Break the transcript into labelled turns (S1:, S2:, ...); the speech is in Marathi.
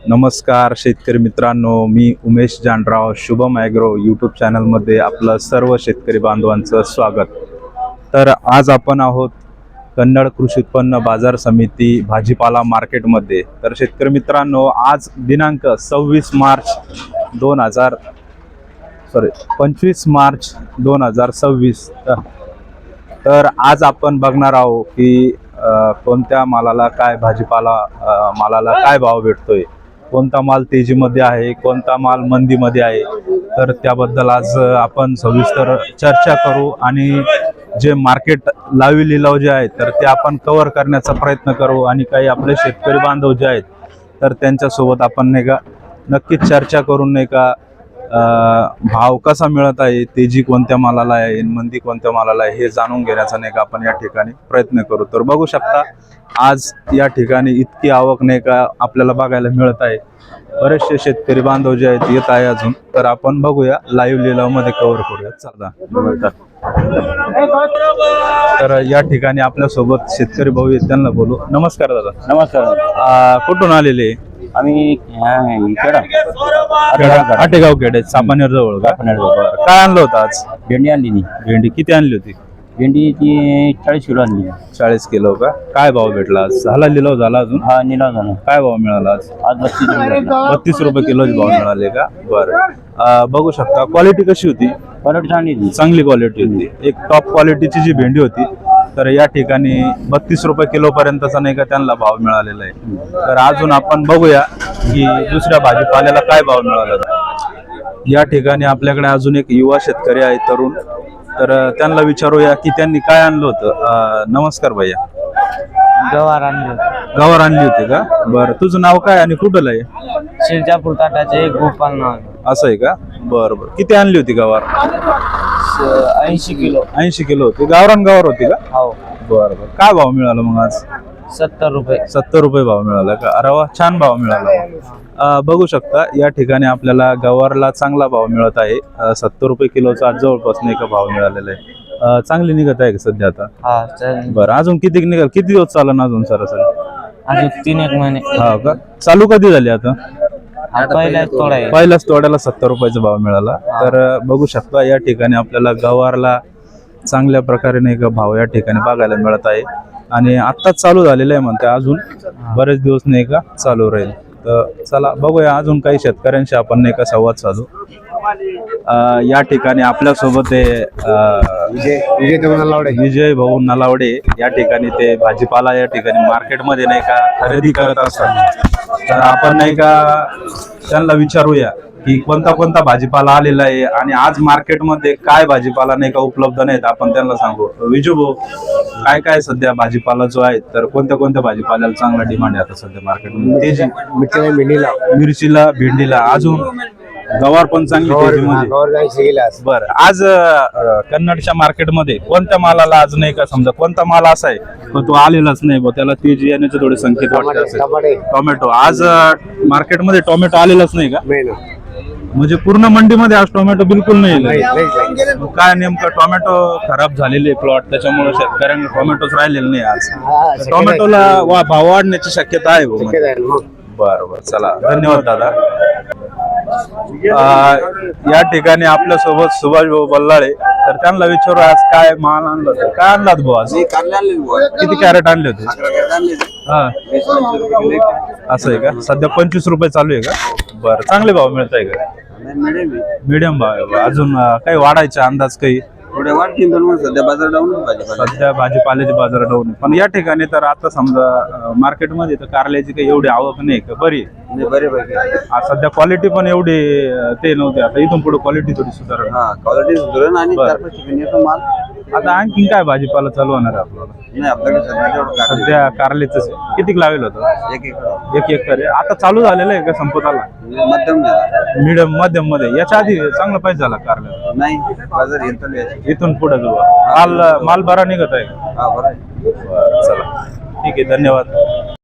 S1: नमस्कार शेतकरी मित्रांनो, मी उमेश जानराव शुभम ॲग्रो यूट्यूब चॅनलमध्ये आपलं सर्व शेतकरी बांधवांचं स्वागत. तर आज आपण आहोत कन्नड कृषी उत्पन्न बाजार समिती भाजीपाला मार्केटमध्ये. तर शेतकरी मित्रांनो, आज दिनांक 25 मार्च 2026. तर आज आपण बघणार आहोत की कोणत्या मालाला काय मालाला काय भाव भेटतोय, कोणता माल तेजीमध्ये आहे, कोणता माल मंदीमध्ये आहे. तर त्याबद्दल आज आपण सविस्तर चर्चा करू आणि जे मार्केट लावी लिलाव जे आहेत तर ते आपण कव्हर करण्याचा प्रयत्न करू आणि काही आपले शेतकरी बांधव जे आहेत तर त्यांच्यासोबत आपण नक्कीच चर्चा करून भाव कसा मिळत आहे, तेजी कोणत्या मालाला आहे, मंदी कोणत्या मालाला आहे हे जाणून घेण्याचा आपण या ठिकाणी प्रयत्न करू. तर बघू शकता आज या ठिकाणी इतकी आवक आपल्याला बघायला मिळत आहे. बरेचसे शेतकरी बांधव जे आहेत येत आहे अजून. तर आपण बघूया लाईव्ह लिलाव मध्ये कव्हर करूया. चला. तर या ठिकाणी आपल्या सोबत शेतकरी भाऊ आहेत, त्यांना बोलू. नमस्कार दादा.
S2: नमस्कार.
S1: कुठून आलेले?
S2: आम्ही
S1: आटेगाव खेड सामान्य जवळ का? काय आणलं होतं आज?
S2: भेंडी आणली.
S1: भेंडी किती आणली होती?
S2: भेंडी ती 40 किलो आणली.
S1: 40 किलो का? काय भाव भेटला आज? झाला लिलाव झाला अजून?
S2: हा, निलाव झाला.
S1: काय भाव मिळाला आज?
S2: आज
S1: 32 रुपये किलोचे भाव मिळाले का? बरं. बघू शकता क्वालिटी कशी होती?
S2: क्वालिटी चांगली.
S1: चांगली क्वालिटी होती. एक टॉप क्वालिटीची जी भेंडी होती तर या ठिकाणी 32 रुपये किलो पर्यंतचा त्यांना भाव मिळालेला आहे. तर अजून आपण बघूया की दुसऱ्या भाजीपाल्याला काय भाव मिळाला. या ठिकाणी आपल्याकडे अजून एक युवा शेतकरी आहे, तरुण. तर त्यांना विचारूया की त्यांनी काय आणलं होतं. नमस्कार भैया.
S2: गवार आणली.
S1: गवार आणली होती का? बरं. तुझं नाव काय आणि कुठलं आहे?
S2: शिरजापूर ताटाचे गोपाल नाव.
S1: असं आहे का? बरं बरं. किती आणली होती गवार?
S2: 80 किलो.
S1: 80 किलो होती. गावरान होती का?
S2: हो.
S1: बरं बरं. काय भाव मिळाला मग आज?
S2: 70 रुपये.
S1: 70 रुपये भाव मिळाला का? अरे वा, छान भाव मिळाला. बघू शकता या ठिकाणी आपल्याला गवारला चांगला भाव मिळत आहे. 70 रुपये किलोचा आज जवळपास भाव मिळालेला आहे. चांगली निघत आहे का सध्या आता?
S2: हा.
S1: बरं. अजून किती निघाल? किती दिवस चालणार अजून सरासरी?
S2: अजून 3-1 महिने.
S1: हा का? चालू कधी झाली आता? पहिल्याच तोड्याला 70 रुपयाचा भाव मिळाला. तर बघू शकता या ठिकाणी आपल्याला गवारला चांगल्या प्रकारे भाव या ठिकाणी बघायला मिळत आहे आणि आत्ताच चालू झालेलं आहे म्हणते. अजून बरेच दिवस चालू राहील. तर चला बघूया अजून काही शेतकऱ्यांशी आपण संवाद साधू. या ठिकाणी आपल्यासोबत विजय भाऊ नलावडे. या ठिकाणी ते भाजीपाला या ठिकाणी मार्केटमध्ये खरेदी करत असतात. तर आपण त्यांना विचारूया की कोणता भाजीपाला आलेला आहे आणि आज मार्केटमध्ये काय भाजीपाला उपलब्ध नाहीत. आपण त्यांना सांगू. विजू भाऊ, काय सध्या भाजीपाला जो आहे तर कोणत्या भाजीपाल्याला चांगला डिमांड आहे आता सध्या मार्केटमध्ये? मिरचीला, भेंडीला, अजून गवार पण चांगली तेजीमध्ये. बरं. आज कन्नडच्या मार्केटमध्ये कोणत्या मालाला आज समजा कोणता माल असा आहे तो आलेलाच नाही, त्याला तेजी येण्याचे थोडे संकेत वाटत असेल? टोमॅटो. आज मार्केटमध्ये टोमॅटो आलेलाच नाही का? म्हणजे पूर्ण मंडीमध्ये आज टोमॅटो बिलकुल नाही. काय नेमकं टोमॅटो खराब झालेले प्लॉट, त्याच्यामुळे शेतकऱ्यांना टोमॅटोच राहिलेले नाही. आज टोमॅटोला भाव वाढण्याची शक्यता आहे. बरं. चला, धन्यवाद दादा. या ठिकाणी आपल्या सोबत सुभाष भाऊ बल्लाळे. तर त्यांना विचारू आज काय माल आणला होता? काय आणलात भाऊ आज? किती कॅरेट आणले होते? हा, असं आहे का? सध्या 25 रुपये चालू आहे का? बरं. चांगले भाव मिळत आहे का? मीडियम भाव आहे. अजून काही वाढायचा अंदाज काही? सध्या भाजीपाल्याचे बाजार डाऊन. पण या ठिकाणी तर आता समजा मार्केटमध्ये तर कारल्याची काही एवढी आवक नाही का? बरी सध्या क्वालिटी पण एवढी ते नव्हती. आता इथून पुढे क्वालिटी थोडी सुधारण. आता आणखी काय भाजीपाला चालू होणार आहे आपल्याला? सध्या कारल्याच किती लावेल होतं? 1 एकर. आता चालू झालेलं आहे का? संपत आला? मध्यम मध्ये. याच्या आधी चांगला पैसा झाला कारला? नाही, इथून पुढे माल बरा निघत आहे. चला, ठीक आहे, धन्यवाद.